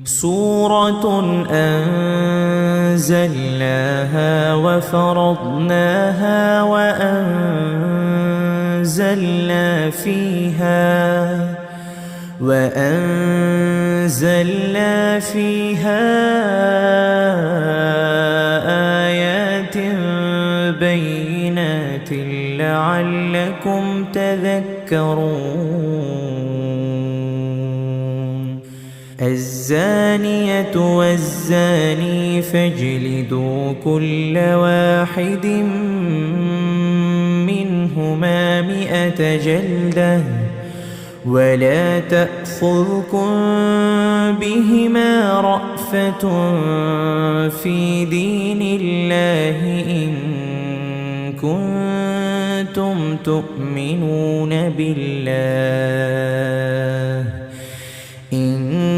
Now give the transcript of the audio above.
سورة أنزلناها وفرضناها وأنزلنا فيها آيات بينات لعلكم تذكرون. الزانية والزاني فاجلدوا كل واحد منهما 100 جلدة ولا تأخذكم بهما رأفة في دين الله إن كنتم تؤمنون بالله